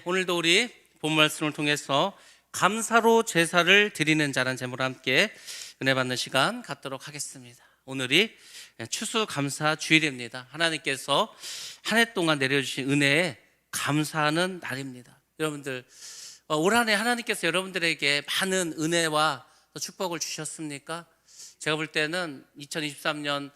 오늘도 우리 본 말씀을 통해서 감사로 제사를 드리는 자라는 제목으로 함께 은혜 받는 시간 갖도록 하겠습니다. 오늘이 추수감사 주일입니다. 하나님께서 한 해 동안 내려주신 은혜에 감사하는 날입니다. 여러분들, 올 한 해 하나님께서 여러분들에게 많은 은혜와 축복을 주셨습니까? 제가 볼 때는 2023년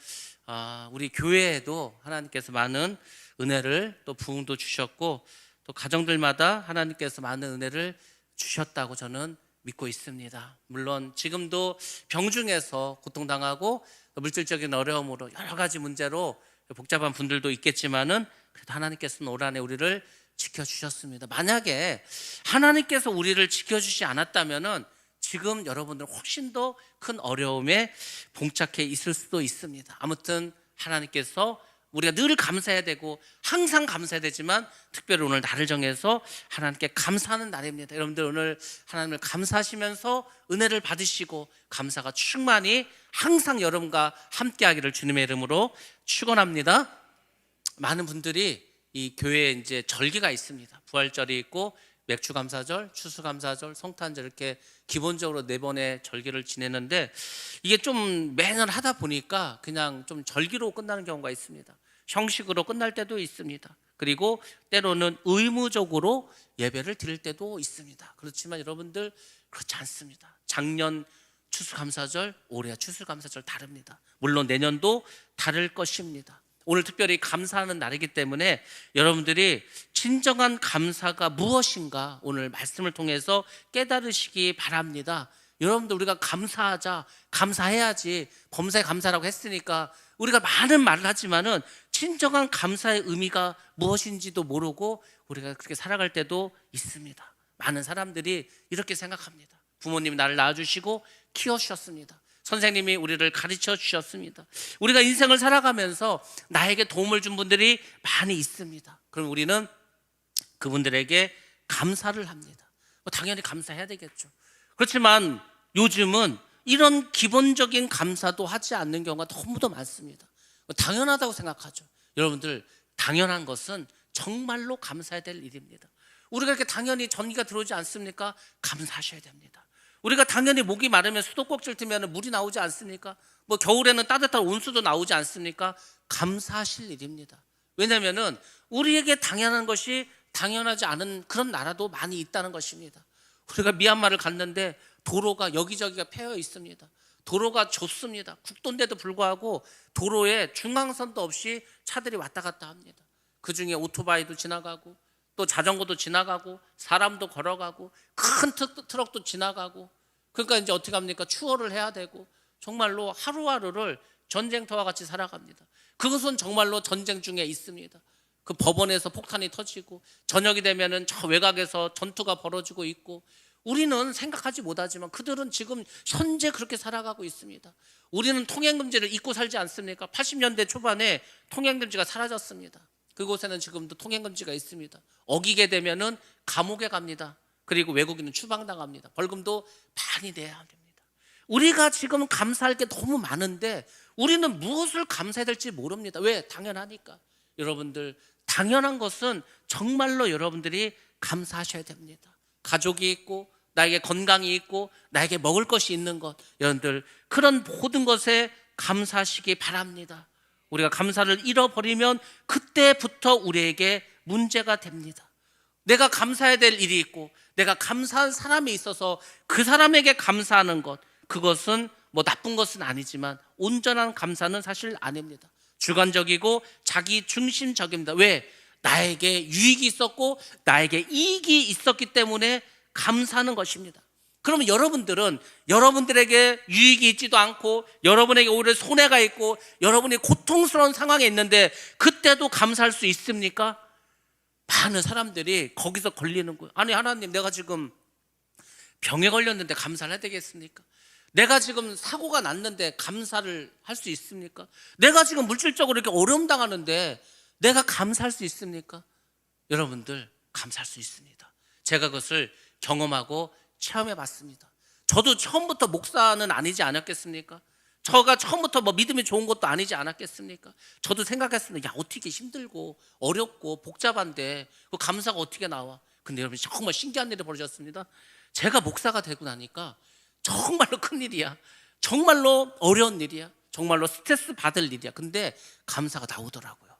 우리 교회에도 하나님께서 많은 은혜를 또 부흥도 주셨고, 또 가정들마다 하나님께서 많은 은혜를 주셨다고 저는 믿고 있습니다. 물론 지금도 병중에서 고통당하고 물질적인 어려움으로 여러 가지 문제로 복잡한 분들도 있겠지만은 그래도 하나님께서는 올 한 해 우리를 지켜주셨습니다. 만약에 하나님께서 우리를 지켜주지 않았다면은 지금 여러분들 훨씬 더 큰 어려움에 봉착해 있을 수도 있습니다. 아무튼 하나님께서 우리가 늘 감사해야 되고 항상 감사해야 되지만 특별히 오늘 날을 정해서 하나님께 감사하는 날입니다. 여러분들 오늘 하나님을 감사하시면서 은혜를 받으시고 감사가 충만히 항상 여러분과 함께하기를 주님의 이름으로 축원합니다. 많은 분들이 이 교회에 이제 절기가 있습니다. 부활절이 있고 맥주감사절, 추수감사절, 성탄절 이렇게 기본적으로 4번의 절기를 지내는데 이게 좀 매년 하다 보니까 그냥 좀 절기로 끝나는 경우가 있습니다. 형식으로 끝날 때도 있습니다. 그리고 때로는 의무적으로 예배를 드릴 때도 있습니다. 그렇지만 여러분들 그렇지 않습니다. 작년 추수감사절, 올해 추수감사절 다릅니다. 물론 내년도 다를 것입니다. 오늘 특별히 감사하는 날이기 때문에 여러분들이 진정한 감사가 무엇인가 오늘 말씀을 통해서 깨달으시기 바랍니다. 여러분들 우리가 감사하자, 감사해야지, 범사에 감사라고 했으니까 우리가 많은 말을 하지만은 진정한 감사의 의미가 무엇인지도 모르고 우리가 그렇게 살아갈 때도 있습니다. 많은 사람들이 이렇게 생각합니다. 부모님이 나를 낳아주시고 키워주셨습니다. 선생님이 우리를 가르쳐 주셨습니다. 우리가 인생을 살아가면서 나에게 도움을 준 분들이 많이 있습니다. 그럼 우리는 그분들에게 감사를 합니다. 당연히 감사해야 되겠죠. 그렇지만 요즘은 이런 기본적인 감사도 하지 않는 경우가 너무도 많습니다. 당연하다고 생각하죠. 여러분들, 당연한 것은 정말로 감사해야 될 일입니다. 우리가 이렇게 당연히 전기가 들어오지 않습니까? 감사하셔야 됩니다. 우리가 당연히 목이 마르면 수도꼭지를 틀면 물이 나오지 않습니까? 뭐 겨울에는 따뜻한 온수도 나오지 않습니까? 감사하실 일입니다. 왜냐하면은 우리에게 당연한 것이 당연하지 않은 그런 나라도 많이 있다는 것입니다. 우리가 미얀마를 갔는데 도로가 여기저기가 패여 있습니다. 도로가 좁습니다. 국도인데도 불구하고 도로에 중앙선도 없이 차들이 왔다 갔다 합니다. 그중에 오토바이도 지나가고 또 자전거도 지나가고 사람도 걸어가고 큰 트럭도 지나가고, 그러니까 이제 어떻게 합니까? 추월을 해야 되고 정말로 하루하루를 전쟁터와 같이 살아갑니다. 그것은 정말로 전쟁 중에 있습니다. 그 법원에서 폭탄이 터지고 저녁이 되면은 저 외곽에서 전투가 벌어지고 있고, 우리는 생각하지 못하지만 그들은 지금 현재 그렇게 살아가고 있습니다. 우리는 통행금지를 잊고 살지 않습니까? 80년대 초반에 통행금지가 사라졌습니다. 그곳에는 지금도 통행금지가 있습니다. 어기게 되면은 감옥에 갑니다. 그리고 외국인은 추방당합니다. 벌금도 많이 내야 합니다. 우리가 지금 감사할 게 너무 많은데 우리는 무엇을 감사해야 될지 모릅니다. 왜? 당연하니까. 여러분들, 당연한 것은 정말로 여러분들이 감사하셔야 됩니다. 가족이 있고 나에게 건강이 있고 나에게 먹을 것이 있는 것, 여러분들 그런 모든 것에 감사하시기 바랍니다. 우리가 감사를 잃어버리면 그때부터 우리에게 문제가 됩니다. 내가 감사해야 될 일이 있고 내가 감사한 사람이 있어서 그 사람에게 감사하는 것, 그것은 뭐 나쁜 것은 아니지만 온전한 감사는 사실 아닙니다. 주관적이고 자기 중심적입니다. 왜? 나에게 유익이 있었고 나에게 이익이 있었기 때문에 감사하는 것입니다. 그러면 여러분들은 여러분들에게 유익이 있지도 않고 여러분에게 오히려 손해가 있고 여러분이 고통스러운 상황에 있는데 그때도 감사할 수 있습니까? 많은 사람들이 거기서 걸리는 거예요. 아니 하나님, 내가 지금 병에 걸렸는데 감사를 해야 되겠습니까? 내가 지금 사고가 났는데 감사를 할 수 있습니까? 내가 지금 물질적으로 이렇게 어려움 당하는데 내가 감사할 수 있습니까? 여러분들, 감사할 수 있습니다. 제가 그것을 경험하고 체험해 봤습니다. 저도 처음부터 목사는 아니지 않았겠습니까? 저가 처음부터 뭐 믿음이 좋은 것도 아니지 않았겠습니까? 저도 생각했습니다. 야, 어떻게 힘들고 어렵고 복잡한데 그 감사가 어떻게 나와? 근데 여러분 정말 신기한 일이 벌어졌습니다. 제가 목사가 되고 나니까 정말로 큰일이야. 정말로 어려운 일이야. 정말로 스트레스 받을 일이야. 근데 감사가 나오더라고요.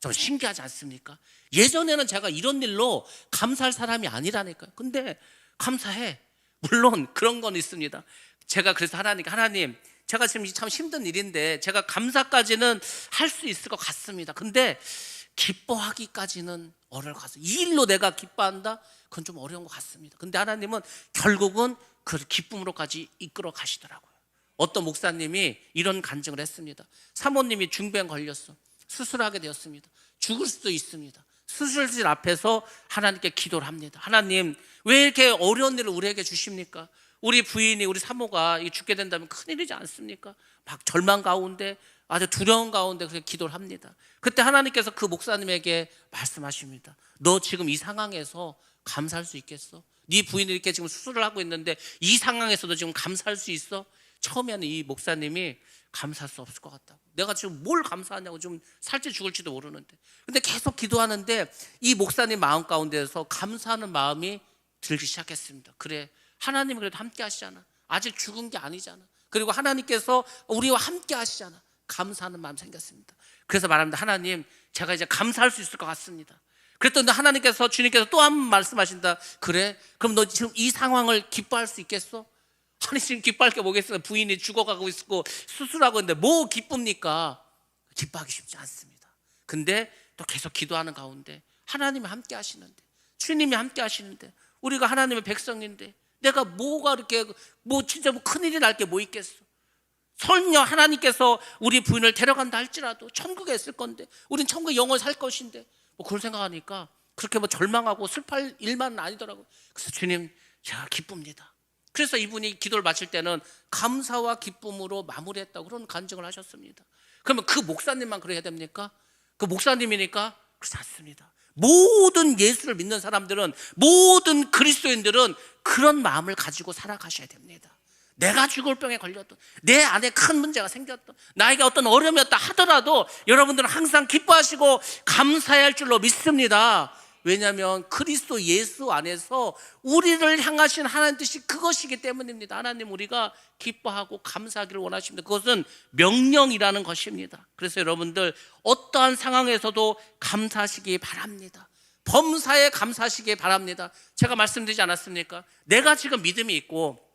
좀 신기하지 않습니까? 예전에는 제가 이런 일로 감사할 사람이 아니라니까요. 근데 감사해. 물론 그런 건 있습니다. 제가 그래서 하나님 제가 지금 참 힘든 일인데 제가 감사까지는 할 수 있을 것 같습니다. 근데 기뻐하기까지는 어려울 것 같습니다. 이 일로 내가 기뻐한다? 그건 좀 어려운 것 같습니다. 근데 하나님은 결국은 그 기쁨으로까지 이끌어 가시더라고요. 어떤 목사님이 이런 간증을 했습니다. 사모님이 중병 걸렸어. 수술하게 되었습니다. 죽을 수도 있습니다. 수술실 앞에서 하나님께 기도를 합니다. 하나님, 왜 이렇게 어려운 일을 우리에게 주십니까? 우리 부인이, 우리 사모가 죽게 된다면 큰일이지 않습니까? 막 절망 가운데, 아주 두려운 가운데 그렇게 기도를 합니다. 그때 하나님께서 그 목사님에게 말씀하십니다. 너 지금 이 상황에서 감사할 수 있겠어? 네 부인이 이렇게 지금 수술을 하고 있는데 이 상황에서도 지금 감사할 수 있어? 처음에는 이 목사님이 감사할 수 없을 것 같다고. 내가 지금 뭘 감사하냐고, 좀 살찌 죽을지도 모르는데. 근데 계속 기도하는데 이 목사님 마음 가운데서 감사하는 마음이 들기 시작했습니다. 그래, 하나님은 그래도 함께 하시잖아. 아직 죽은 게 아니잖아. 그리고 하나님께서 우리와 함께 하시잖아. 감사하는 마음이 생겼습니다. 그래서 말합니다. 하나님, 제가 이제 감사할 수 있을 것 같습니다. 그랬더니 하나님께서, 주님께서 또 한 번 말씀하신다. 그래, 그럼 너 지금 이 상황을 기뻐할 수 있겠어? 아니, 지금 기뻐할 게 뭐겠어요? 부인이 죽어가고 있고 수술하고 있는데 뭐 기쁩니까? 기뻐하기 쉽지 않습니다. 근데 또 계속 기도하는 가운데 하나님이 함께 하시는데, 주님이 함께 하시는데, 우리가 하나님의 백성인데 내가 뭐가 이렇게 뭐 진짜 뭐 큰일이 날 게 뭐 있겠어? 설령 하나님께서 우리 부인을 데려간다 할지라도 천국에 있을 건데, 우린 천국에 영원히 살 것인데, 뭐 그걸 생각하니까 그렇게 뭐 절망하고 슬퍼할 일만은 아니더라고요. 그래서 주님, 제가 기쁩니다. 그래서 이분이 기도를 마칠 때는 감사와 기쁨으로 마무리했다고 그런 간증을 하셨습니다. 그러면 그 목사님만 그래야 됩니까? 그 목사님이니까? 그렇지 않습니다. 모든 예수를 믿는 사람들은, 모든 그리스도인들은 그런 마음을 가지고 살아가셔야 됩니다. 내가 죽을 병에 걸렸던, 내 안에 큰 문제가 생겼던, 나에게 어떤 어려움이었다 하더라도 여러분들은 항상 기뻐하시고 감사해야 할 줄로 믿습니다. 왜냐하면 그리스도 예수 안에서 우리를 향하신 하나님 뜻이 그것이기 때문입니다. 하나님, 우리가 기뻐하고 감사하기를 원하십니다. 그것은 명령이라는 것입니다. 그래서 여러분들 어떠한 상황에서도 감사하시기 바랍니다. 범사에 감사하시기 바랍니다. 제가 말씀드리지 않았습니까? 내가 지금 믿음이 있고,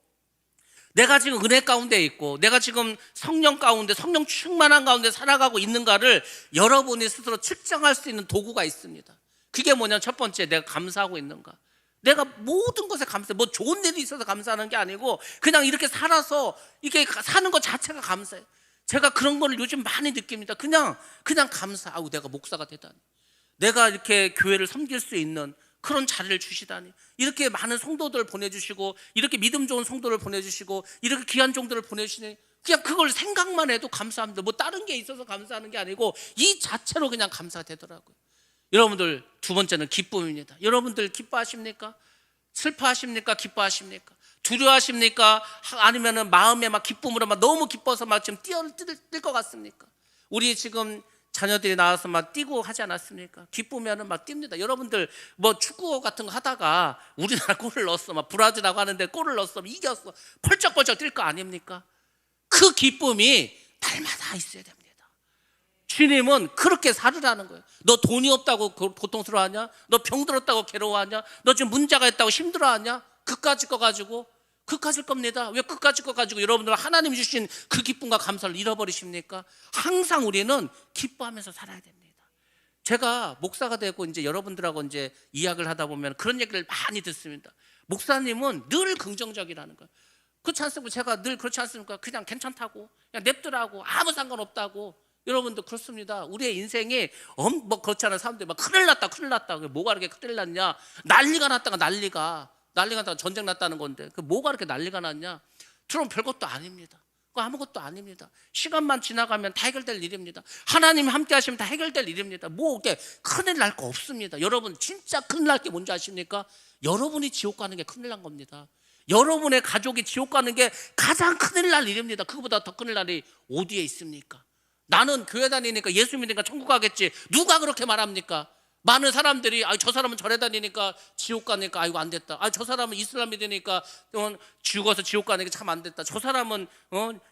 내가 지금 은혜 가운데 있고, 내가 지금 성령 가운데, 성령 충만한 가운데 살아가고 있는가를 여러분이 스스로 측정할 수 있는 도구가 있습니다. 그게 뭐냐면, 첫 번째, 내가 감사하고 있는가. 내가 모든 것에 감사해. 뭐 좋은 일이 있어서 감사하는 게 아니고 그냥 이렇게 살아서 이렇게 사는 것 자체가 감사해. 제가 그런 거를 요즘 많이 느낍니다. 그냥 감사. 아우, 내가 목사가 되다니, 내가 이렇게 교회를 섬길 수 있는 그런 자리를 주시다니, 이렇게 많은 성도들 보내주시고, 이렇게 믿음 좋은 성도를 보내주시고, 이렇게 귀한 종들을 보내주시니, 그냥 그걸 생각만 해도 감사합니다. 뭐 다른 게 있어서 감사하는 게 아니고 이 자체로 그냥 감사가 되더라고요. 여러분들, 두 번째는 기쁨입니다. 여러분들 기뻐하십니까? 슬퍼하십니까? 기뻐하십니까? 두려워하십니까? 아니면은 마음에 막 기쁨으로 막 너무 기뻐서 막 지금 뛸 것 같습니까? 우리 지금 자녀들이 나와서 막 뛰고 하지 않았습니까? 기쁘면은 막 뜁니다. 여러분들 뭐 축구 같은 거 하다가 우리나라 골을 넣었어, 막 브라질하고 하는데 골을 넣었어, 이겼어, 펄쩍펄쩍 뛸 거 아닙니까? 그 기쁨이 날마다 있어야 됩니다. 주님은 그렇게 살으라는 거예요. 너 돈이 없다고 고통스러워하냐? 너 병들었다고 괴로워하냐? 너 지금 문제가 있다고 힘들어하냐? 그까짓 거 가지고, 그까짓 겁니다. 왜 그까짓 거 가지고 여러분들 하나님이 주신 그 기쁨과 감사를 잃어버리십니까? 항상 우리는 기뻐하면서 살아야 됩니다. 제가 목사가 되고 이제 여러분들하고 이제 이야기를 하다 보면 그런 얘기를 많이 듣습니다. 목사님은 늘 긍정적이라는 거예요. 그렇지 않습니까? 제가 늘 그렇지 않습니까? 그냥 괜찮다고, 그냥 냅두라고, 아무 상관없다고. 여러분도 그렇습니다. 우리의 인생이 뭐 그렇지 않은 사람들이 막 큰일 났다, 뭐가 이렇게 큰일 났냐? 난리가 났다가 전쟁 났다는 건데 그 뭐가 이렇게 난리가 났냐? 그럼 별것도 아닙니다. 그거 아무것도 아닙니다. 시간만 지나가면 다 해결될 일입니다. 하나님 함께 하시면 다 해결될 일입니다. 뭐 이렇게 큰일 날 거 없습니다. 여러분, 진짜 큰일 날 게 뭔지 아십니까? 여러분이 지옥 가는 게 큰일 난 겁니다. 여러분의 가족이 지옥 가는 게 가장 큰일 날 일입니다. 그거보다 더 큰일 날이 어디에 있습니까? 나는 교회 다니니까, 예수 믿으니까 천국 가겠지. 누가 그렇게 말합니까? 많은 사람들이 저 사람은 절에 다니니까 지옥 가니까 아이고 안 됐다. 저 사람은 이슬람 믿으니까 죽어서 지옥 가니까 참 안 됐다. 저 사람은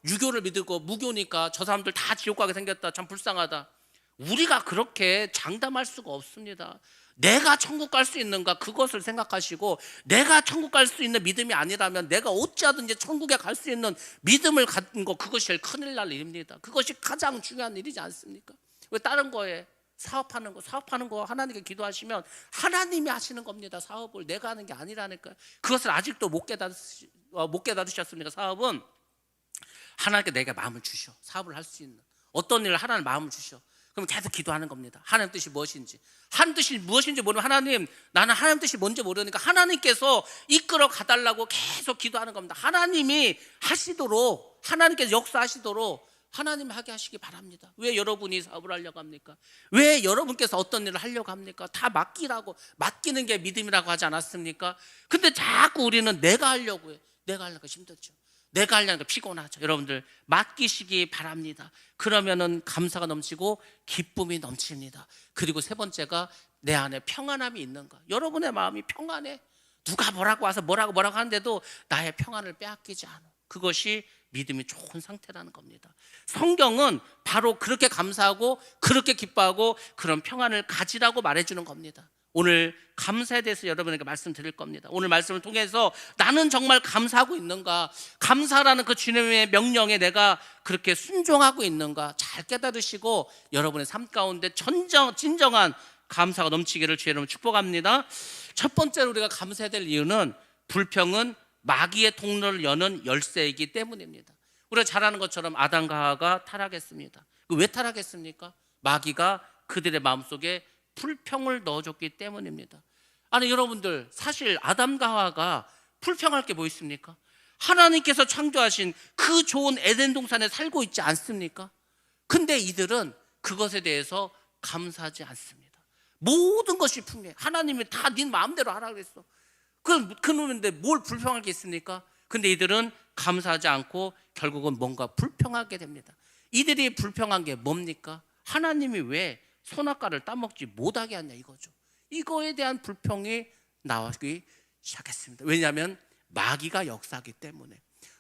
유교를 믿고 무교니까 저 사람들 다 지옥 가게 생겼다. 참 불쌍하다. 우리가 그렇게 장담할 수가 없습니다. 내가 천국 갈 수 있는가 그것을 생각하시고, 내가 천국 갈 수 있는 믿음이 아니라면 내가 어찌하든지 천국에 갈 수 있는 믿음을 갖는 거, 그것이 제일 큰일 날 일입니다. 그것이 가장 중요한 일이지 않습니까? 왜 다른 거에 사업하는 거 하나님께 기도하시면 하나님이 하시는 겁니다. 사업을 내가 하는 게 아니라니까요. 그것을 아직도 못 깨달으셨습니까? 사업은 하나님께 내게 마음을 주셔. 사업을 할 수 있는 어떤 일을 하라는 마음을 주셔. 그럼 계속 기도하는 겁니다. 하나님 뜻이 무엇인지. 하나님 뜻이 무엇인지 모르면 하나님, 나는 하나님 뜻이 뭔지 모르니까 하나님께서 이끌어 가달라고 계속 기도하는 겁니다. 하나님이 하시도록, 하나님께서 역사하시도록 하나님 하게 하시기 바랍니다. 왜 여러분이 사업을 하려고 합니까? 왜 여러분께서 어떤 일을 하려고 합니까? 다 맡기는 게 믿음이라고 하지 않았습니까? 근데 자꾸 우리는 내가 하려고 해. 내가 하려고 힘들죠. 내가 하려니까 피곤하죠. 여러분들 맡기시기 바랍니다. 그러면은 감사가 넘치고 기쁨이 넘칩니다. 그리고 세 번째가 내 안에 평안함이 있는가. 여러분의 마음이 평안해. 누가 뭐라고 와서 뭐라고 하는데도 나의 평안을 빼앗기지 않아. 그것이 믿음이 좋은 상태라는 겁니다. 성경은 바로 그렇게 감사하고 그렇게 기뻐하고 그런 평안을 가지라고 말해주는 겁니다. 오늘 감사에 대해서 여러분에게 말씀드릴 겁니다. 오늘 말씀을 통해서 나는 정말 감사하고 있는가, 감사라는 그 주님의 명령에 내가 그렇게 순종하고 있는가 잘 깨달으시고 여러분의 삶 가운데 진정한 감사가 넘치기를 주의 이름으로 축복합니다. 첫 번째로 우리가 감사해야 될 이유는 불평은 마귀의 통로를 여는 열쇠이기 때문입니다. 우리가 잘 아는 것처럼 아담과 하와가 타락했습니다. 왜 타락했습니까? 마귀가 그들의 마음속에 불평을 넣어줬기 때문입니다. 아니 여러분들, 사실 아담과 하와가 불평할 게 뭐 있습니까? 하나님께서 창조하신 그 좋은 에덴 동산에 살고 있지 않습니까? 근데 이들은 그것에 대해서 감사하지 않습니다. 모든 것이 풍요해. 하나님이 다 네 마음대로 하라 그랬어. 그놈인데 뭘 불평할 게 있습니까? 근데 이들은 감사하지 않고 결국은 뭔가 불평하게 됩니다. 이들이 불평한 게 뭡니까? 하나님이 왜 선악과를 따먹지 못하게 하냐 이거죠. 이거에 대한 불평이 나오기 시작했습니다. 왜냐하면 마귀가 역사하기 때문에.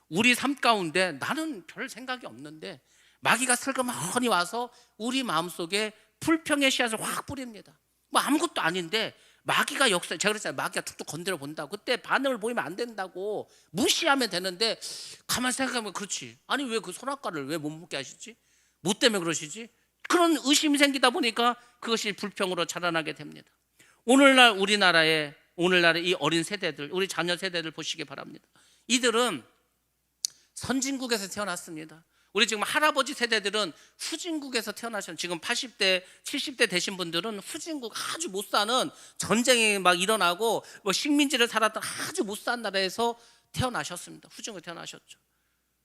우리 삶 가운데 나는 별 생각이 없는데 마귀가 슬그머니 와서 우리 마음속에 불평의 씨앗을 확 뿌립니다. 뭐 아무것도 아닌데 마귀가 제가 그랬잖아요. 마귀가 툭툭 건드려 본다고. 그때 반응을 보이면 안 된다고 무시하면 되는데, 가만히 생각하면 그렇지. 아니 왜 그 선악과를 왜 못 먹게 하시지? 뭐 때문에 그러시지? 그런 의심이 생기다 보니까 그것이 불평으로 자라나게 됩니다. 오늘날의 이 어린 세대들, 우리 자녀 세대들 보시기 바랍니다. 이들은 선진국에서 태어났습니다. 우리 지금 할아버지 세대들은 후진국에서 태어나셨어요. 지금 80대, 70대 되신 분들은 후진국, 아주 못 사는, 전쟁이 막 일어나고 뭐 식민지를 살았던 아주 못 사는 나라에서 태어나셨습니다. 후진국에 태어나셨죠.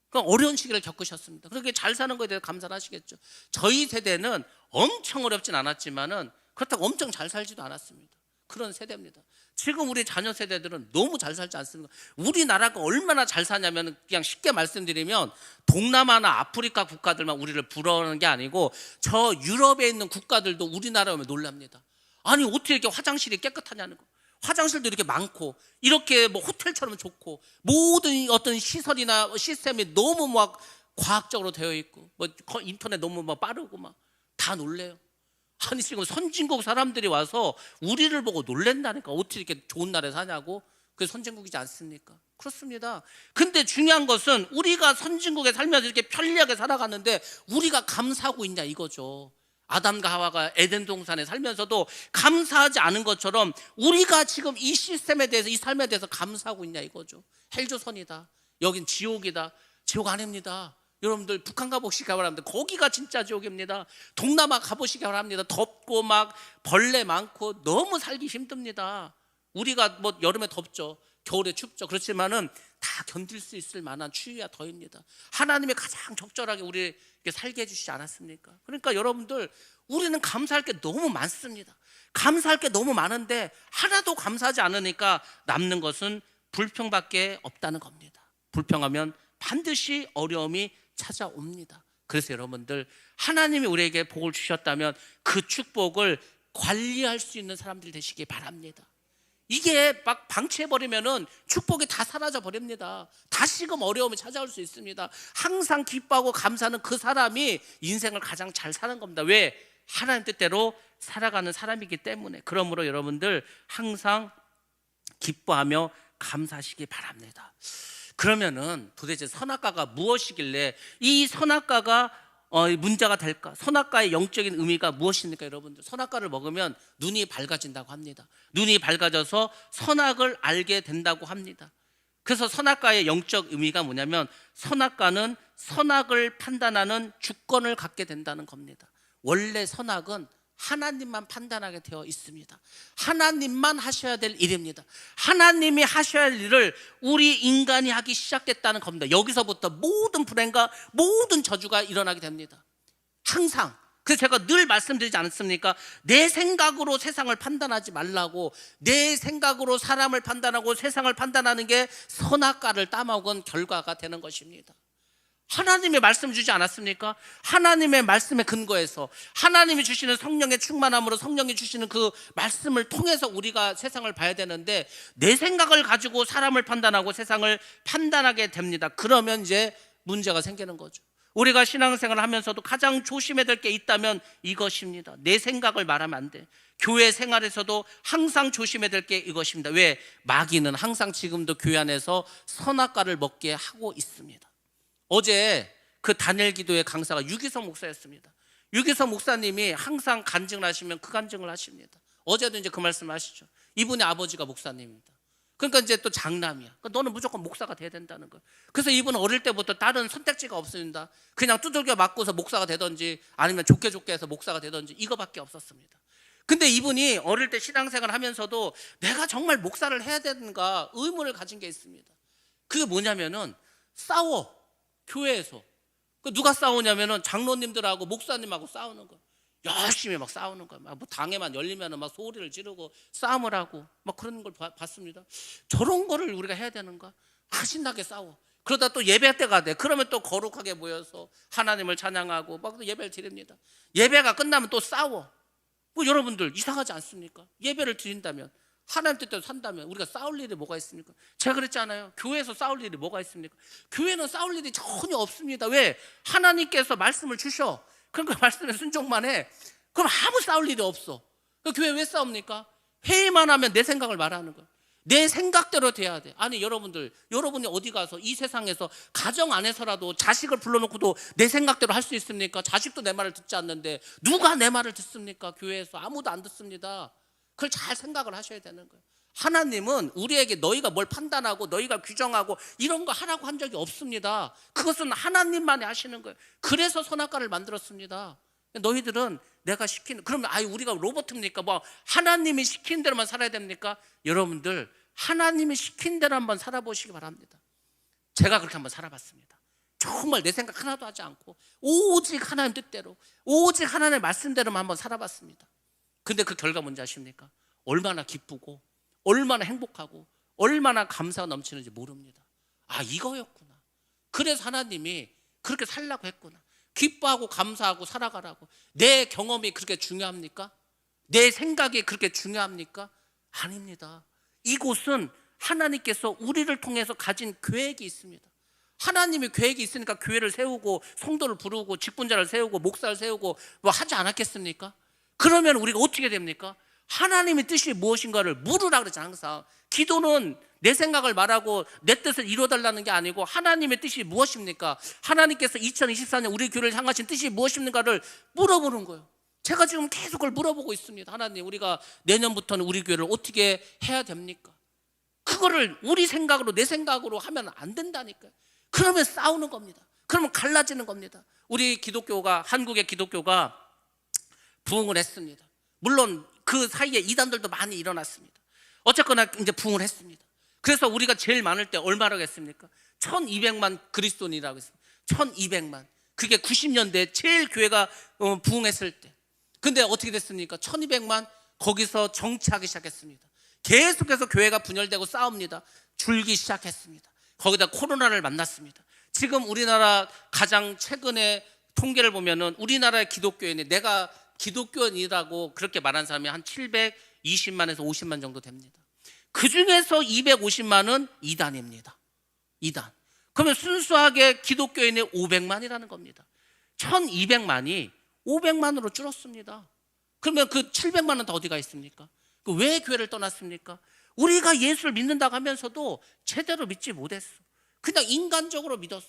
그럼 어려운 시기를 겪으셨습니다. 그렇게 잘 사는 거에 대해서 감사를 하시겠죠. 저희 세대는 엄청 어렵진 않았지만은 그렇다고 엄청 잘 살지도 않았습니다. 그런 세대입니다. 지금 우리 자녀 세대들은 너무 잘 살지 않습니까? 우리나라가 얼마나 잘 사냐면, 그냥 쉽게 말씀드리면 동남아나 아프리카 국가들만 우리를 부러워하는 게 아니고 저 유럽에 있는 국가들도 우리나라에 오면 놀랍니다. 아니 어떻게 이렇게 화장실이 깨끗하냐는 거. 화장실도 이렇게 많고 이렇게 뭐 호텔처럼 좋고 모든 어떤 시설이나 시스템이 너무 막 과학적으로 되어 있고 뭐 인터넷 너무 막 빠르고 막 다 놀래요. 아니 지금 선진국 사람들이 와서 우리를 보고 놀랜다니까. 어떻게 이렇게 좋은 나라에 사냐고. 그게 선진국이지 않습니까? 그렇습니다. 근데 중요한 것은 우리가 선진국에 살면서 이렇게 편리하게 살아가는데 우리가 감사하고 있냐 이거죠. 아담과 하와가 에덴 동산에 살면서도 감사하지 않은 것처럼 우리가 지금 이 시스템에 대해서, 이 삶에 대해서 감사하고 있냐 이거죠. 헬조선이다, 여긴 지옥이다. 지옥 아닙니다. 여러분들 북한 가보시기 바랍니다. 거기가 진짜 지옥입니다. 동남아 가보시기 바랍니다. 덥고 막 벌레 많고 너무 살기 힘듭니다. 우리가 뭐 여름에 덥죠, 겨울에 춥죠. 그렇지만은 다 견딜 수 있을 만한 추위와 더위입니다. 하나님이 가장 적절하게 우리 살게 해주시지 않았습니까? 그러니까 여러분들, 우리는 감사할 게 너무 많습니다. 감사할 게 너무 많은데 하나도 감사하지 않으니까 남는 것은 불평밖에 없다는 겁니다. 불평하면 반드시 어려움이 찾아옵니다. 그래서 여러분들, 하나님이 우리에게 복을 주셨다면 그 축복을 관리할 수 있는 사람들 되시기 바랍니다. 이게 막 방치해버리면은 축복이 다 사라져 버립니다. 다시금 어려움이 찾아올 수 있습니다. 항상 기뻐하고 감사하는 그 사람이 인생을 가장 잘 사는 겁니다. 왜? 하나님 뜻대로 살아가는 사람이기 때문에. 그러므로 여러분들 항상 기뻐하며 감사하시기 바랍니다. 그러면은 도대체 선악과가 무엇이길래 이 선악과가 문제가 될까? 선악과의 영적인 의미가 무엇입니까, 여러분들? 선악과를 먹으면 눈이 밝아진다고 합니다. 눈이 밝아져서 선악을 알게 된다고 합니다. 그래서 선악과의 영적 의미가 뭐냐면, 선악과는 선악을 판단하는 주권을 갖게 된다는 겁니다. 원래 선악은 하나님만 판단하게 되어 있습니다. 하나님만 하셔야 될 일입니다. 하나님이 하셔야 할 일을 우리 인간이 하기 시작했다는 겁니다. 여기서부터 모든 불행과 모든 저주가 일어나게 됩니다. 항상. 그래서 제가 늘 말씀드리지 않습니까? 내 생각으로 세상을 판단하지 말라고. 내 생각으로 사람을 판단하고 세상을 판단하는 게 선악과를 따먹은 결과가 되는 것입니다. 하나님의 말씀 주지 않았습니까? 하나님의 말씀에 근거해서 하나님이 주시는 성령의 충만함으로 성령이 주시는 그 말씀을 통해서 우리가 세상을 봐야 되는데, 내 생각을 가지고 사람을 판단하고 세상을 판단하게 됩니다. 그러면 이제 문제가 생기는 거죠. 우리가 신앙생활을 하면서도 가장 조심해야 될 게 있다면 이것입니다. 내 생각을 말하면 안 돼. 교회 생활에서도 항상 조심해야 될 게 이것입니다. 왜? 마귀는 항상 지금도 교회 안에서 선악과를 먹게 하고 있습니다. 어제 그 단일 기도의 강사가 유기성 목사였습니다. 유기성 목사님이 항상 간증을 하시면 그 간증을 하십니다. 어제도 이제 그 말씀을 하시죠. 이분의 아버지가 목사님입니다. 그러니까 이제 또 장남이야. 그러니까 너는 무조건 목사가 돼야 된다는 거예요. 그래서 이분은 어릴 때부터 다른 선택지가 없습니다. 그냥 두들겨 맞고서 목사가 되든지 아니면 좋게 해서 목사가 되든지 이거밖에 없었습니다. 근데 이분이 어릴 때 신앙생활을 하면서도 내가 정말 목사를 해야 되는가 의문을 가진 게 있습니다. 그게 뭐냐면은 싸워. 교회에서. 누가 싸우냐면은 장로님들하고 목사님하고 싸우는 거예요. 열심히 막 싸우는 거예요. 뭐 당에만 열리면은 막 소리를 지르고 싸움을 하고 막 그런 걸 봤습니다. 저런 거를 우리가 해야 되는가? 신나게 싸워. 그러다 또 예배 때가 돼. 그러면 또 거룩하게 모여서 하나님을 찬양하고 막 예배를 드립니다. 예배가 끝나면 또 싸워. 뭐 여러분들 이상하지 않습니까? 예배를 드린다면, 하나님 뜻대로 산다면 우리가 싸울 일이 뭐가 있습니까? 제가 그랬잖아요. 교회에서 싸울 일이 뭐가 있습니까? 교회는 싸울 일이 전혀 없습니다. 왜? 하나님께서 말씀을 주셔. 그러니까 말씀에 순종만 해. 그럼 아무 싸울 일이 없어. 그 교회 왜 싸웁니까? 회의만 하면 내 생각을 말하는 거예요. 내 생각대로 돼야 돼. 아니 여러분들, 여러분이 어디 가서 이 세상에서 가정 안에서라도 자식을 불러놓고도 내 생각대로 할 수 있습니까? 자식도 내 말을 듣지 않는데 누가 내 말을 듣습니까? 교회에서 아무도 안 듣습니다. 그걸 잘 생각을 하셔야 되는 거예요. 하나님은 우리에게 너희가 뭘 판단하고 너희가 규정하고 이런 거 하라고 한 적이 없습니다. 그것은 하나님만이 하시는 거예요. 그래서 선악과를 만들었습니다. 너희들은 내가 시키는, 그러면 우리가 로봇입니까? 뭐 하나님이 시킨 대로만 살아야 됩니까? 여러분들 하나님이 시킨 대로 한번 살아보시기 바랍니다. 제가 그렇게 한번 살아봤습니다. 정말 내 생각 하나도 하지 않고 오직 하나님 뜻대로, 오직 하나님의 말씀대로만 한번 살아봤습니다. 근데 그 결과 뭔지 아십니까? 얼마나 기쁘고 얼마나 행복하고 얼마나 감사가 넘치는지 모릅니다. 이거였구나. 그래서 하나님이 그렇게 살라고 했구나. 기뻐하고 감사하고 살아가라고. 내 경험이 그렇게 중요합니까? 내 생각이 그렇게 중요합니까? 아닙니다. 이곳은 하나님께서 우리를 통해서 가진 계획이 있습니다. 하나님이 계획이 있으니까 교회를 세우고 성도를 부르고 직분자를 세우고 목사를 세우고 뭐 하지 않았겠습니까? 그러면 우리가 어떻게 됩니까? 하나님의 뜻이 무엇인가를 물으라 그러잖아요. 항상 기도는 내 생각을 말하고 내 뜻을 이루어달라는 게 아니고 하나님의 뜻이 무엇입니까? 하나님께서 2024년 우리 교회를 향하신 뜻이 무엇입니까를 물어보는 거예요. 제가 지금 계속 그걸 물어보고 있습니다. 하나님, 우리가 내년부터는 우리 교회를 어떻게 해야 됩니까? 그거를 우리 생각으로 내 생각으로 하면 안 된다니까요. 그러면 싸우는 겁니다. 그러면 갈라지는 겁니다. 우리 기독교가, 한국의 기독교가 부흥을 했습니다. 물론 그 사이에 이단들도 많이 일어났습니다. 어쨌거나 이제 부흥을 했습니다. 그래서 우리가 제일 많을 때 얼마라고 했습니까? 1200만 그리스도인이라고 했습니다. 1200만. 그게 90년대 제일 교회가 부흥했을 때. 근데 어떻게 됐습니까? 1200만 거기서 정치하기 시작했습니다. 계속해서 교회가 분열되고 싸웁니다. 줄기 시작했습니다. 거기다 코로나를 만났습니다. 지금 우리나라 가장 최근에 통계를 보면은 우리나라의 기독교인이, 내가 기독교인이라고 그렇게 말한 사람이 한 720만에서 50만 정도 됩니다. 그 중에서 250만은 이단입니다. 이단. 그러면 순수하게 기독교인이 500만이라는 겁니다. 1200만이 500만으로 줄었습니다. 그러면 그 700만은 다 어디가 있습니까? 왜 교회를 떠났습니까? 우리가 예수를 믿는다고 하면서도 제대로 믿지 못했어. 그냥 인간적으로 믿었어.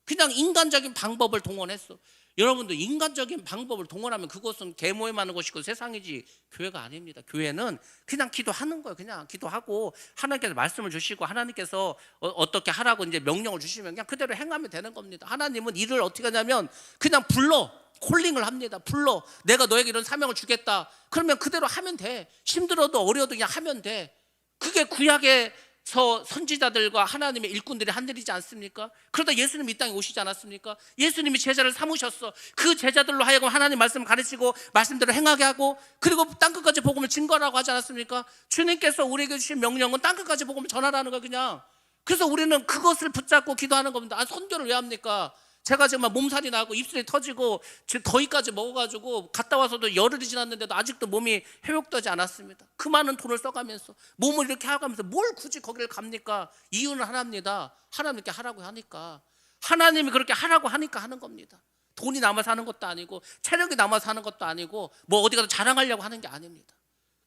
그냥 인간적인 방법을 동원했어. 여러분들, 인간적인 방법을 동원하면 그것은 계모임하는 것이고 세상이지 교회가 아닙니다. 교회는 그냥 기도하는 거예요. 그냥 기도하고 하나님께서 말씀을 주시고 하나님께서 어떻게 하라고 이제 명령을 주시면 그냥 그대로 행하면 되는 겁니다. 하나님은 일을 어떻게 하냐면 그냥 불러, 콜링을 합니다. 불러, 내가 너에게 이런 사명을 주겠다. 그러면 그대로 하면 돼. 힘들어도 어려워도 그냥 하면 돼. 그게 구약에서 선지자들과 하나님의 일꾼들이 한 일이지 않습니까? 그러다 예수님이 이 땅에 오시지 않았습니까? 예수님이 제자를 삼으셨어. 그 제자들로 하여금 하나님 말씀을 가르치고 말씀대로 행하게 하고, 그리고 땅끝까지 복음을 증거하라고 하지 않았습니까? 주님께서 우리에게 주신 명령은 땅끝까지 복음을 전하라는 거예요. 그냥. 그래서 우리는 그것을 붙잡고 기도하는 겁니다. 선교를 왜 합니까? 제가 정말 몸살이 나고 입술이 터지고 더위까지 먹어가지고 갔다 와서도 열흘이 지났는데도 아직도 몸이 회복되지 않았습니다. 그 많은 돈을 써가면서 몸을 이렇게 하가면서 뭘 굳이 거기를 갑니까? 이유는 하나입니다. 하나님께 하라고 하니까. 하나님이 그렇게 하라고 하니까 하는 겁니다. 돈이 남아서 하는 것도 아니고 체력이 남아서 하는 것도 아니고 뭐 어디 가서 자랑하려고 하는 게 아닙니다.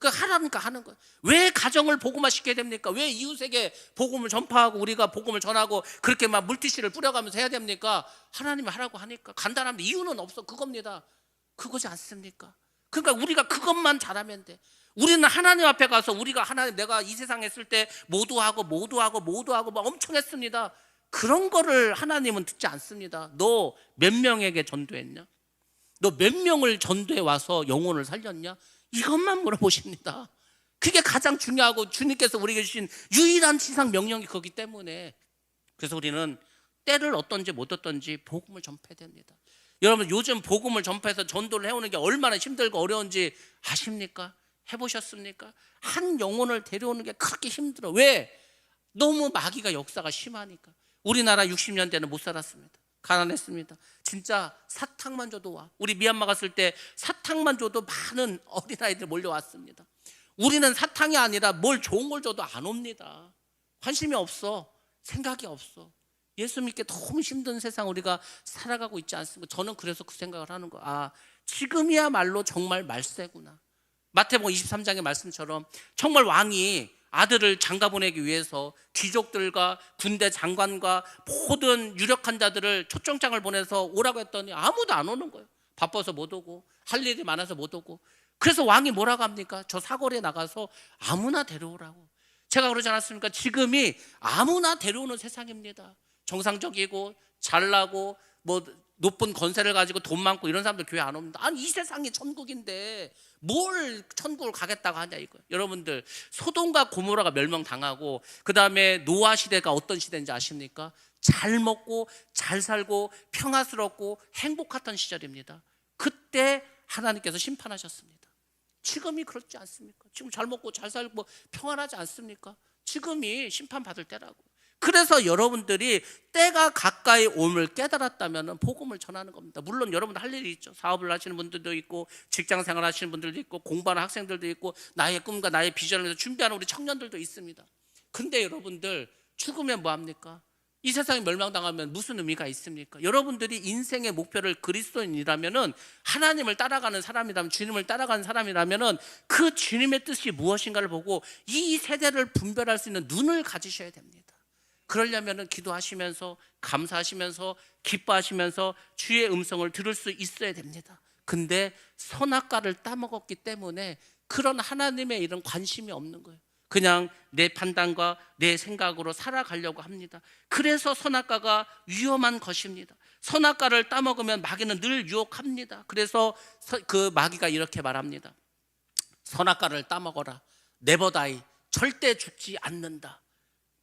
그 하라니까 하는 거예요. 왜 가정을 복음화 시켜야 됩니까? 왜 이웃에게 복음을 전파하고 우리가 복음을 전하고 그렇게 막 물티슈를 뿌려가면서 해야 됩니까? 하나님이 하라고 하니까. 간단합니다. 이유는 없어. 그겁니다. 그거지 않습니까? 그러니까 우리가 그것만 잘하면 돼. 우리는 하나님 앞에 가서 우리가 하나님, 내가 이 세상에 있을 때 모두하고 막 엄청 했습니다. 그런 거를 하나님은 듣지 않습니다. 너 몇 명에게 전도했냐? 너 몇 명을 전도해 와서 영혼을 살렸냐? 이것만 물어보십니다. 그게 가장 중요하고 주님께서 우리에게 주신 유일한 지상 명령이 그거기 때문에, 그래서 우리는 때를 어떤지 못 어떤지 복음을 전파해야 됩니다. 여러분, 요즘 복음을 전파해서 전도를 해오는 게 얼마나 힘들고 어려운지 아십니까? 해보셨습니까? 한 영혼을 데려오는 게 그렇게 힘들어. 왜? 너무 마귀가 역사가 심하니까. 우리나라 60년대는 못 살았습니다. 가난했습니다. 진짜 사탕만 줘도 와. 우리 미얀마 갔을 때 사탕만 줘도 많은 어린아이들 몰려왔습니다. 우리는 사탕이 아니라 뭘 좋은 걸 줘도 안 옵니다. 관심이 없어. 생각이 없어. 예수 믿기 너무 힘든 세상 우리가 살아가고 있지 않습니까? 저는 그래서 그 생각을 하는 거야. 아, 지금이야말로 정말 말세구나. 마태복음 23장의 말씀처럼 정말 왕이 아들을 장가 보내기 위해서 귀족들과 군대 장관과 모든 유력한 자들을 초청장을 보내서 오라고 했더니 아무도 안 오는 거예요. 바빠서 못 오고 할 일이 많아서 못 오고. 그래서 왕이 뭐라고 합니까? 저 사거리에 나가서 아무나 데려오라고. 제가 그러지 않았습니까? 지금이 아무나 데려오는 세상입니다. 정상적이고 잘나고 뭐 높은 권세를 가지고 돈 많고 이런 사람들 교회 안 옵니다. 아니, 이 세상이 천국인데 뭘 천국을 가겠다고 하냐 이거예요. 여러분들, 소돔과 고모라가 멸망당하고 그 다음에 노아 시대가 어떤 시대인지 아십니까? 잘 먹고 잘 살고 평화스럽고 행복했던 시절입니다. 그때 하나님께서 심판하셨습니다. 지금이 그렇지 않습니까? 지금 잘 먹고 잘 살고 평안하지 않습니까? 지금이 심판받을 때라고. 그래서 여러분들이 때가 가까이 옴을 깨달았다면 복음을 전하는 겁니다. 물론 여러분들 할 일이 있죠. 사업을 하시는 분들도 있고 직장생활 하시는 분들도 있고 공부하는 학생들도 있고 나의 꿈과 나의 비전을 위해서 준비하는 우리 청년들도 있습니다. 근데 여러분들, 죽으면 뭐합니까? 이 세상이 멸망당하면 무슨 의미가 있습니까? 여러분들이 인생의 목표를 그리스도인이라면, 하나님을 따라가는 사람이라면, 주님을 따라가는 사람이라면 그 주님의 뜻이 무엇인가를 보고 이 세대를 분별할 수 있는 눈을 가지셔야 됩니다. 그러려면 기도하시면서 감사하시면서 기뻐하시면서 주의 음성을 들을 수 있어야 됩니다. 근데 선악과를 따먹었기 때문에 그런 하나님의 이런 관심이 없는 거예요. 그냥 내 판단과 내 생각으로 살아가려고 합니다. 그래서 선악과가 위험한 것입니다. 선악과를 따먹으면 마귀는 늘 유혹합니다. 그래서 그 마귀가 이렇게 말합니다. 선악과를 따먹어라. never die. 절대 죽지 않는다.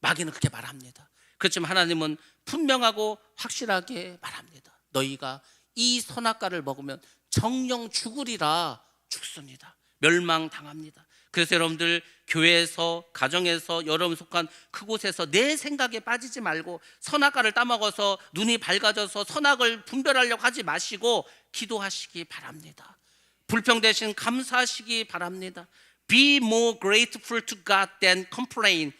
마귀는 그렇게 말합니다. 그렇지만 하나님은 분명하고 확실하게 말합니다. 너희가 이 선악과를 먹으면 정령 죽으리라. 죽습니다. 멸망당합니다. 그래서 여러분들, 교회에서, 가정에서, 여러분 속한 그곳에서 내 생각에 빠지지 말고 선악과를 따먹어서 눈이 밝아져서 선악을 분별하려고 하지 마시고 기도하시기 바랍니다. 불평 대신 감사하시기 바랍니다. Be more grateful to God than complain.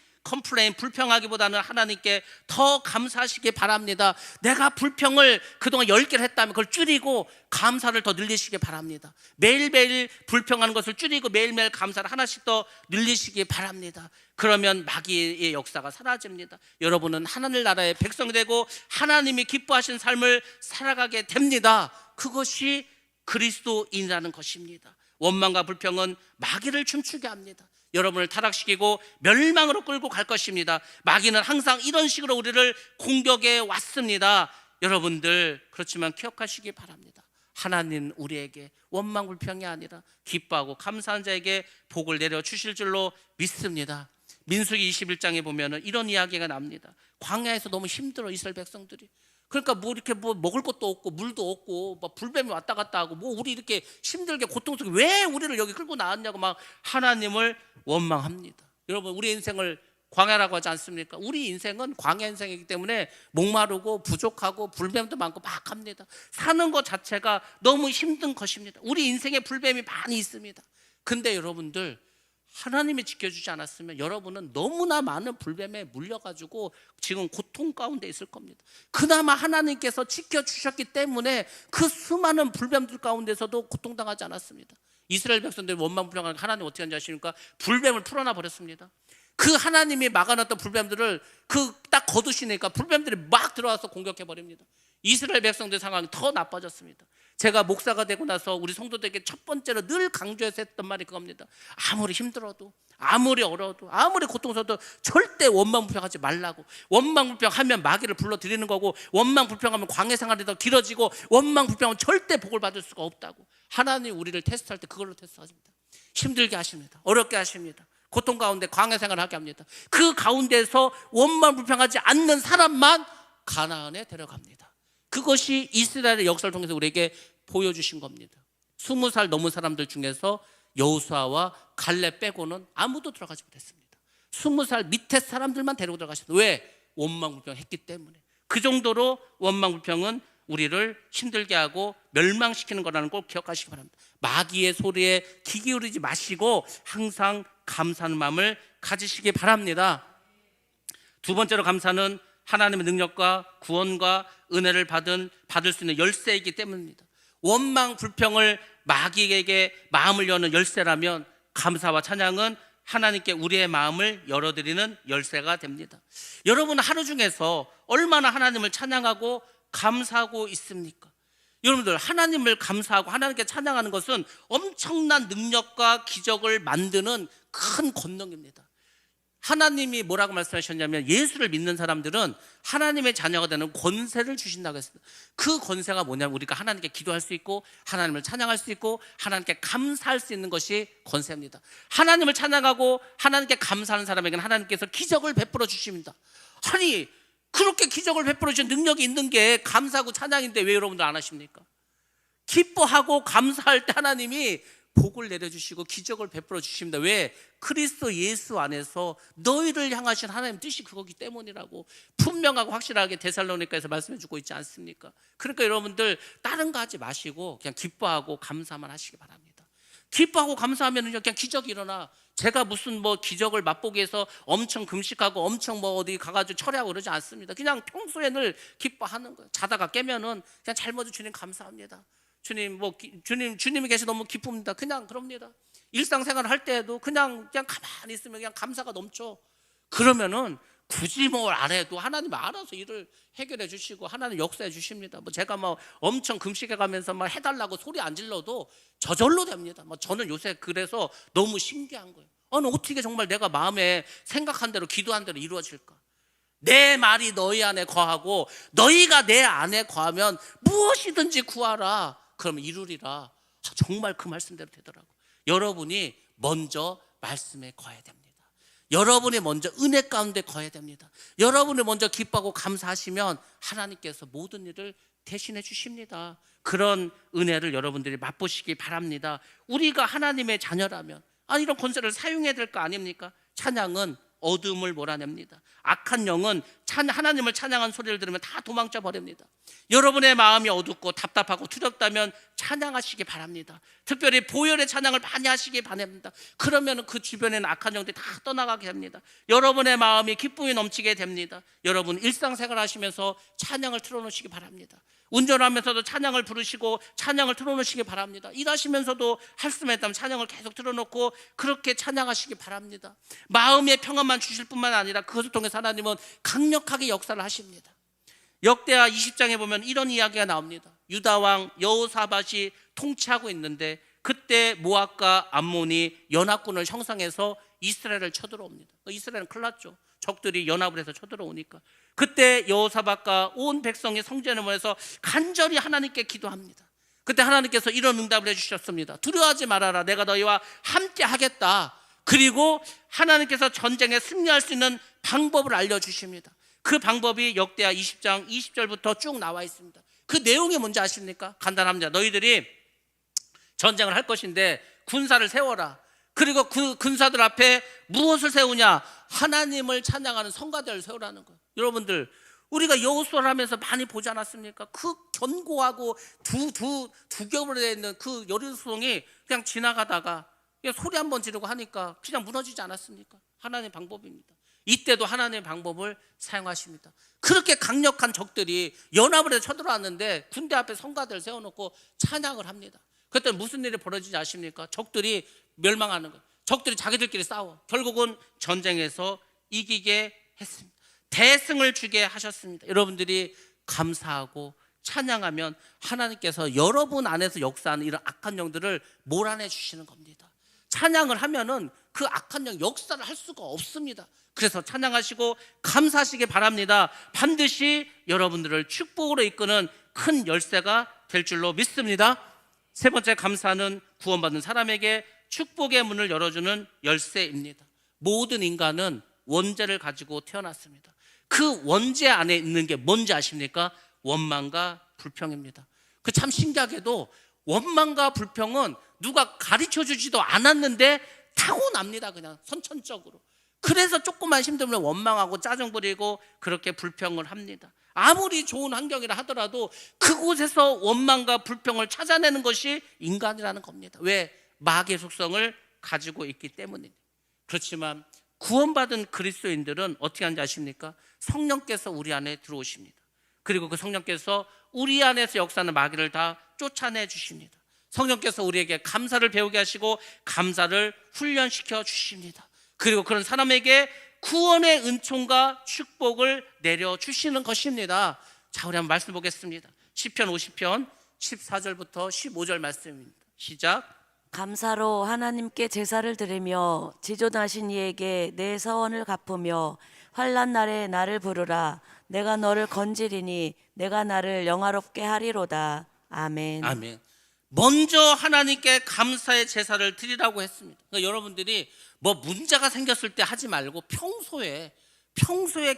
불평하기보다는 하나님께 더 감사하시기 바랍니다. 내가 불평을 그동안 10개를 했다면 그걸 줄이고 감사를 더 늘리시기 바랍니다. 매일매일 불평하는 것을 줄이고 매일매일 감사를 하나씩 더 늘리시기 바랍니다. 그러면 마귀의 역사가 사라집니다. 여러분은 하늘나라의 백성이 되고 하나님이 기뻐하신 삶을 살아가게 됩니다. 그것이 그리스도인이라는 것입니다. 원망과 불평은 마귀를 춤추게 합니다. 여러분을 타락시키고 멸망으로 끌고 갈 것입니다. 마귀는 항상 이런 식으로 우리를 공격해 왔습니다. 여러분들 그렇지만 기억하시기 바랍니다. 하나님 우리에게 원망 불평이 아니라 기뻐하고 감사한 자에게 복을 내려주실 줄로 믿습니다. 민수기 21장에 보면 이런 이야기가 납니다. 광야에서 너무 힘들어 이스라엘 백성들이. 그러니까 뭐 이렇게 뭐 먹을 것도 없고 물도 없고 뭐 불뱀이 왔다 갔다 하고 뭐 우리 이렇게 힘들게 고통스럽게 왜 우리를 여기 끌고 나왔냐고 막 하나님을 원망합니다. 여러분 우리 인생을 광야라고 하지 않습니까? 우리 인생은 광야 인생이기 때문에 목마르고 부족하고 불뱀도 많고 막 합니다. 사는 것 자체가 너무 힘든 것입니다. 우리 인생에 불뱀이 많이 있습니다. 근데 여러분들 하나님이 지켜주지 않았으면 여러분은 너무나 많은 불뱀에 물려가지고 지금 고통 가운데 있을 겁니다. 그나마 하나님께서 지켜주셨기 때문에 그 수많은 불뱀들 가운데서도 고통당하지 않았습니다. 이스라엘 백성들이 원망 불평하니까 하나님 어떻게 하는지 아십니까? 불뱀을 풀어놔 버렸습니다. 그 하나님이 막아놨던 불뱀들을 딱 거두시니까 불뱀들이 막 들어와서 공격해 버립니다. 이스라엘 백성들 상황이 더 나빠졌습니다. 제가 목사가 되고 나서 우리 성도들에게 첫 번째로 늘 강조해서 했던 말이 그겁니다. 아무리 힘들어도 아무리 어려워도 아무리 고통스러워도 절대 원망 불평하지 말라고. 원망 불평하면 마귀를 불러들이는 거고 원망 불평하면 광야 생활이 더 길어지고 원망 불평하면 절대 복을 받을 수가 없다고. 하나님 우리를 테스트할 때 그걸로 테스트하십니다. 힘들게 하십니다. 어렵게 하십니다. 고통 가운데 광야 생활을 하게 합니다. 그 가운데서 원망 불평하지 않는 사람만 가나안에 데려갑니다. 그것이 이스라엘의 역사를 통해서 우리에게 보여주신 겁니다. 20살 넘은 사람들 중에서 여호수아와 갈렙 빼고는 아무도 들어가지 못했습니다. 20살 밑에 사람들만 데리고 들어가셨습니다. 왜? 원망불평했기 때문에. 그 정도로 원망불평은 우리를 힘들게 하고 멸망시키는 거라는 걸 기억하시기 바랍니다. 마귀의 소리에 귀 기울이지 마시고 항상 감사하는 마음을 가지시기 바랍니다. 두 번째로 감사는 하나님의 능력과 구원과 은혜를 받을 수 있는 열쇠이기 때문입니다. 원망 불평을 마귀에게 마음을 여는 열쇠라면 감사와 찬양은 하나님께 우리의 마음을 열어드리는 열쇠가 됩니다. 여러분 하루 중에서 얼마나 하나님을 찬양하고 감사하고 있습니까? 여러분들 하나님을 감사하고 하나님께 찬양하는 것은 엄청난 능력과 기적을 만드는 큰 권능입니다. 하나님이 뭐라고 말씀하셨냐면 예수를 믿는 사람들은 하나님의 자녀가 되는 권세를 주신다고 했습니다. 그 권세가 뭐냐면 우리가 하나님께 기도할 수 있고 하나님을 찬양할 수 있고 하나님께 감사할 수 있는 것이 권세입니다. 하나님을 찬양하고 하나님께 감사하는 사람에게는 하나님께서 기적을 베풀어 주십니다. 아니 그렇게 기적을 베풀어 주신 능력이 있는 게 감사하고 찬양인데 왜 여러분들 안 하십니까? 기뻐하고 감사할 때 하나님이 복을 내려주시고 기적을 베풀어 주십니다. 왜? 그리스도 예수 안에서 너희를 향하신 하나님 뜻이 그거기 때문이라고 분명하고 확실하게 데살로니가에서 말씀해 주고 있지 않습니까? 그러니까 여러분들 다른 거 하지 마시고 그냥 기뻐하고 감사만 하시기 바랍니다. 기뻐하고 감사하면 그냥 기적이 일어나. 제가 무슨 뭐 기적을 맛보기 위해서 엄청 금식하고 엄청 뭐 어디 가가지고 철회하고 그러지 않습니다. 그냥 평소에 늘 기뻐하는 거예요. 자다가 깨면은 그냥 잘 주님 감사합니다. 주님 주님이 계시 너무 기쁩니다. 그냥 그럽니다. 일상생활 할 때에도 그냥 가만히 있으면 그냥 감사가 넘쳐. 그러면은 굳이 뭘 안 해도 하나님 알아서 일을 해결해 주시고 하나님 역사해 주십니다. 뭐 제가 뭐 엄청 금식해 가면서 막 해달라고 소리 안 질러도 저절로 됩니다. 뭐 저는 요새 그래서 너무 신기한 거예요. 아니 어떻게 정말 내가 마음에 생각한 대로 기도한 대로 이루어질까? 내 말이 너희 안에 거하고 너희가 내 안에 거하면 무엇이든지 구하라. 그러면 이루리라. 정말 그 말씀대로 되더라고요. 여러분이 먼저 말씀에 거해야 됩니다. 여러분이 먼저 은혜 가운데 거해야 됩니다. 여러분이 먼저 기뻐하고 감사하시면 하나님께서 모든 일을 대신해 주십니다. 그런 은혜를 여러분들이 맛보시기 바랍니다. 우리가 하나님의 자녀라면 이런 권세를 사용해야 될 거 아닙니까? 찬양은 어둠을 몰아냅니다. 악한 영은 하나님을 찬양한 소리를 들으면 다 도망쳐 버립니다. 여러분의 마음이 어둡고 답답하고 두렵다면 찬양하시기 바랍니다. 특별히 보혈의 찬양을 많이 하시기 바랍니다. 그러면 그 주변에는 악한 영들이 다 떠나가게 됩니다. 여러분의 마음이 기쁨이 넘치게 됩니다. 여러분 일상생활 하시면서 찬양을 틀어놓으시기 바랍니다. 운전하면서도 찬양을 부르시고 찬양을 틀어놓으시기 바랍니다. 일하시면서도 할 수만 있다면 찬양을 계속 틀어놓고 그렇게 찬양하시기 바랍니다. 마음의 평안만 주실 뿐만 아니라 그것을 통해서 하나님은 강력하게 역사를 하십니다. 역대하 20장에 보면 이런 이야기가 나옵니다. 유다 왕 여호사밧이 통치하고 있는데 그때 모압과 암몬이 연합군을 형성해서 이스라엘을 쳐들어옵니다. 이스라엘은 큰일 났죠. 적들이 연합을 해서 쳐들어오니까. 그때 여호사밧과 온 백성이 성전에 모여서 간절히 하나님께 기도합니다. 그때 하나님께서 이런 응답을 해주셨습니다. 두려워하지 말아라. 내가 너희와 함께 하겠다. 그리고 하나님께서 전쟁에 승리할 수 있는 방법을 알려주십니다. 그 방법이 역대하 20장 20절부터 쭉 나와 있습니다. 그 내용이 뭔지 아십니까? 간단합니다. 너희들이 전쟁을 할 것인데 군사를 세워라. 그리고 그 군사들 앞에 무엇을 세우냐? 하나님을 찬양하는 성가대를 세우라는 거예요. 여러분들 우리가 여호수아를 하면서 많이 보지 않았습니까? 그 견고하고 두 겹으로 되어 있는 그 여리고성이 그냥 지나가다가 그냥 소리 한번 지르고 하니까 그냥 무너지지 않았습니까? 하나님의 방법입니다. 이때도 하나님의 방법을 사용하십니다. 그렇게 강력한 적들이 연합을 해서 쳐들어왔는데 군대 앞에 성가대를 세워놓고 찬양을 합니다. 그때 무슨 일이 벌어지지 아십니까? 적들이 멸망하는 거예요. 적들이 자기들끼리 싸워. 결국은 전쟁에서 이기게 했습니다. 대승을 주게 하셨습니다. 여러분들이 감사하고 찬양하면 하나님께서 여러분 안에서 역사하는 이런 악한 영들을 몰아내 주시는 겁니다. 찬양을 하면은 그 악한 영 역사를 할 수가 없습니다. 그래서 찬양하시고 감사하시기 바랍니다. 반드시 여러분들을 축복으로 이끄는 큰 열쇠가 될 줄로 믿습니다. 세 번째 감사는 구원받은 사람에게 축복의 문을 열어주는 열쇠입니다. 모든 인간은 원죄를 가지고 태어났습니다. 그 원죄 안에 있는 게 뭔지 아십니까? 원망과 불평입니다. 그 참 신기하게도 원망과 불평은 누가 가르쳐주지도 않았는데 타고납니다. 그냥 선천적으로. 그래서 조금만 힘들면 원망하고 짜증 부리고 그렇게 불평을 합니다. 아무리 좋은 환경이라 하더라도 그곳에서 원망과 불평을 찾아내는 것이 인간이라는 겁니다. 왜? 마귀의 속성을 가지고 있기 때문입니다. 그렇지만 구원받은 그리스도인들은 어떻게 하는지 아십니까? 성령께서 우리 안에 들어오십니다. 그리고 그 성령께서 우리 안에서 역사하는 마귀를 다 쫓아내 주십니다. 성령께서 우리에게 감사를 배우게 하시고 감사를 훈련시켜 주십니다. 그리고 그런 사람에게 구원의 은총과 축복을 내려주시는 것입니다. 자, 우리 한번 말씀 보겠습니다. 시편 50편 14절부터 15절 말씀입니다. 시작. 감사로 하나님께 제사를 드리며 지존하신 이에게 내 서원을 갚으며 환난 날에 나를 부르라. 내가 너를 건지리니 내가 나를 영화롭게 하리로다. 아멘. 아멘. 먼저 하나님께 감사의 제사를 드리라고 했습니다. 그러니까 여러분들이 뭐 문제가 생겼을 때 하지 말고 평소에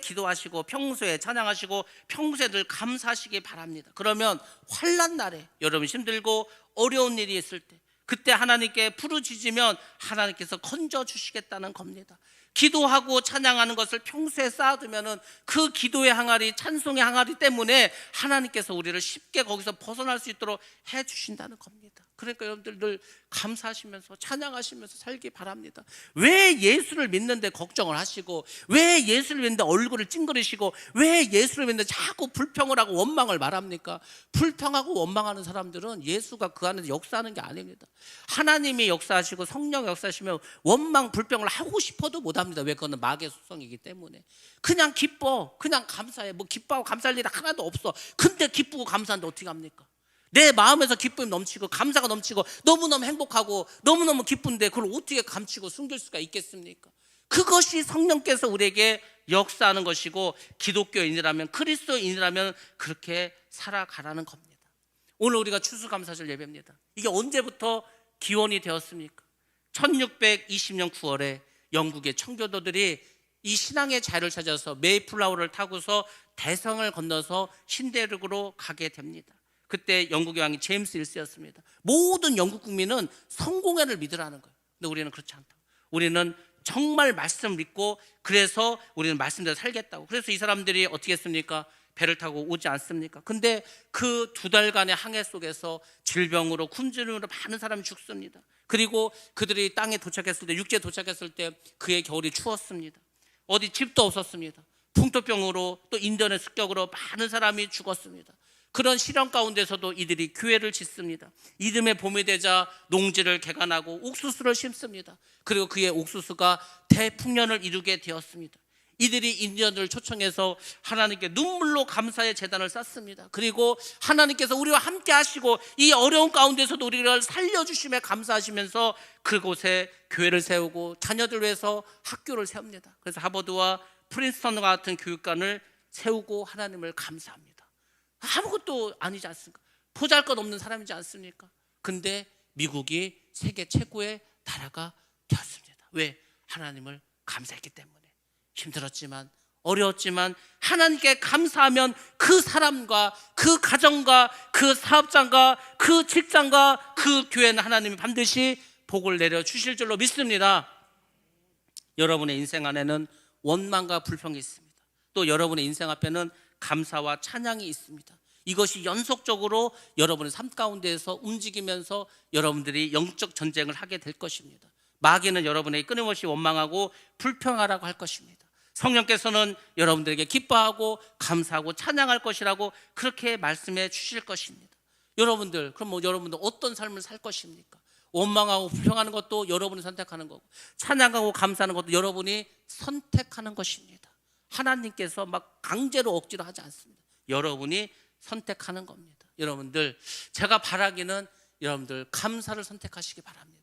기도하시고 평소에 찬양하시고 평소에 늘 감사하시기 바랍니다. 그러면 환난 날에 여러분 힘들고 어려운 일이 있을 때 그때 하나님께 부르짖으면 하나님께서 건져주시겠다는 겁니다. 기도하고 찬양하는 것을 평소에 쌓아두면은 그 기도의 항아리, 찬송의 항아리 때문에 하나님께서 우리를 쉽게 거기서 벗어날 수 있도록 해주신다는 겁니다. 그러니까 여러분들 늘 감사하시면서 찬양하시면서 살기 바랍니다. 왜 예수를 믿는데 걱정을 하시고, 왜 예수를 믿는데 얼굴을 찡그리시고, 왜 예수를 믿는데 자꾸 불평을 하고 원망을 말합니까? 불평하고 원망하는 사람들은 예수가 그 안에서 역사하는 게 아닙니다. 하나님이 역사하시고 성령 역사하시면 원망, 불평을 하고 싶어도 못합니다. 왜? 그거는 마귀의 속성이기 때문에. 그냥 기뻐, 그냥 감사해. 뭐 기뻐하고 감사할 일 하나도 없어. 근데 기쁘고 감사한데 어떻게 합니까? 내 마음에서 기쁨이 넘치고 감사가 넘치고 너무너무 행복하고 너무너무 기쁜데 그걸 어떻게 감추고 숨길 수가 있겠습니까? 그것이 성령께서 우리에게 역사하는 것이고, 기독교인이라면, 그리스도인이라면 그렇게 살아가라는 겁니다. 오늘 우리가 추수감사절 예배입니다. 이게 언제부터 기원이 되었습니까? 1620년 9월에 영국의 청교도들이 이 신앙의 자유를 찾아서 메이플라워를 타고서 대성을 건너서 신대륙으로 가게 됩니다. 그때 영국의 왕이 제임스 1세였습니다. 모든 영국 국민은 성공회를 믿으라는 거예요. 근데 우리는 그렇지 않다. 우리는 정말 말씀 믿고 그래서 우리는 말씀대로 살겠다고. 그래서 이 사람들이 어떻게 했습니까? 배를 타고 오지 않습니까? 근데 그 2달간의 항해 속에서 질병으로 굶주림으로 많은 사람이 죽습니다. 그리고 그들이 땅에 도착했을 때, 육지에 도착했을 때 그의 겨울이 추웠습니다. 어디 집도 없었습니다. 풍토병으로 또 인연의 습격으로 많은 사람이 죽었습니다. 그런 시련 가운데서도 이들이 교회를 짓습니다. 이듬해 봄이 되자 농지를 개간하고 옥수수를 심습니다. 그리고 그의 옥수수가 대풍년을 이루게 되었습니다. 이들이 인연을 초청해서 하나님께 눈물로 감사의 제단을 쌓습니다. 그리고 하나님께서 우리와 함께 하시고 이 어려운 가운데서도 우리를 살려주심에 감사하시면서 그곳에 교회를 세우고 자녀들 위해서 학교를 세웁니다. 그래서 하버드와 프린스턴과 같은 교육관을 세우고 하나님을 감사합니다. 아무것도 아니지 않습니까? 보잘것없는 사람이지 않습니까? 근데 미국이 세계 최고의 나라가 되었습니다. 왜? 하나님을 감사했기 때문에. 힘들었지만 어려웠지만 하나님께 감사하면 그 사람과 그 가정과 그 사업장과 그 직장과 그 교회는 하나님이 반드시 복을 내려주실 줄로 믿습니다. 여러분의 인생 안에는 원망과 불평이 있습니다. 또 여러분의 인생 앞에는 감사와 찬양이 있습니다. 이것이 연속적으로 여러분의 삶 가운데에서 움직이면서 여러분들이 영적 전쟁을 하게 될 것입니다. 마귀는 여러분에게 끊임없이 원망하고 불평하라고 할 것입니다. 성령께서는 여러분들에게 기뻐하고 감사하고 찬양할 것이라고 그렇게 말씀해 주실 것입니다. 여러분들, 그럼 여러분들 어떤 삶을 살 것입니까? 원망하고 불평하는 것도 여러분이 선택하는 거고, 찬양하고 감사하는 것도 여러분이 선택하는 것입니다. 하나님께서 막 강제로 억지로 하지 않습니다. 여러분이 선택하는 겁니다. 여러분들, 제가 바라기는 여러분들 감사를 선택하시기 바랍니다.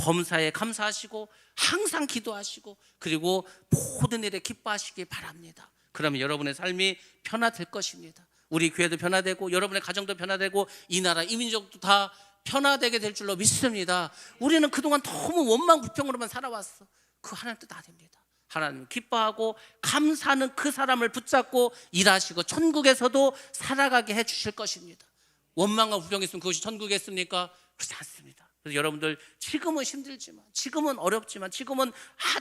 범사에 감사하시고 항상 기도하시고 그리고 모든 일에 기뻐하시기 바랍니다. 그러면 여러분의 삶이 변화될 것입니다. 우리 교회도 변화되고 여러분의 가정도 변화되고 이 나라 이 민족도 다 변화되게 될 줄로 믿습니다. 우리는 그동안 너무 원망 불평으로만 살아왔어. 그 하나님 뜻 아닙니다. 하나님 기뻐하고 감사하는 그 사람을 붙잡고 일하시고 천국에서도 살아가게 해주실 것입니다. 원망과 불평이 있으면 그것이 천국이겠습니까? 그렇지 않습니다. 그래서 여러분들 지금은 힘들지만, 지금은 어렵지만, 지금은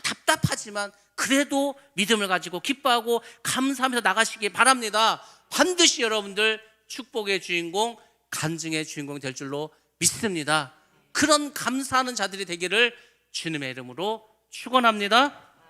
답답하지만 그래도 믿음을 가지고 기뻐하고 감사하면서 나가시기 바랍니다. 반드시 여러분들 축복의 주인공, 간증의 주인공이 될 줄로 믿습니다. 그런 감사하는 자들이 되기를 주님의 이름으로 축원합니다.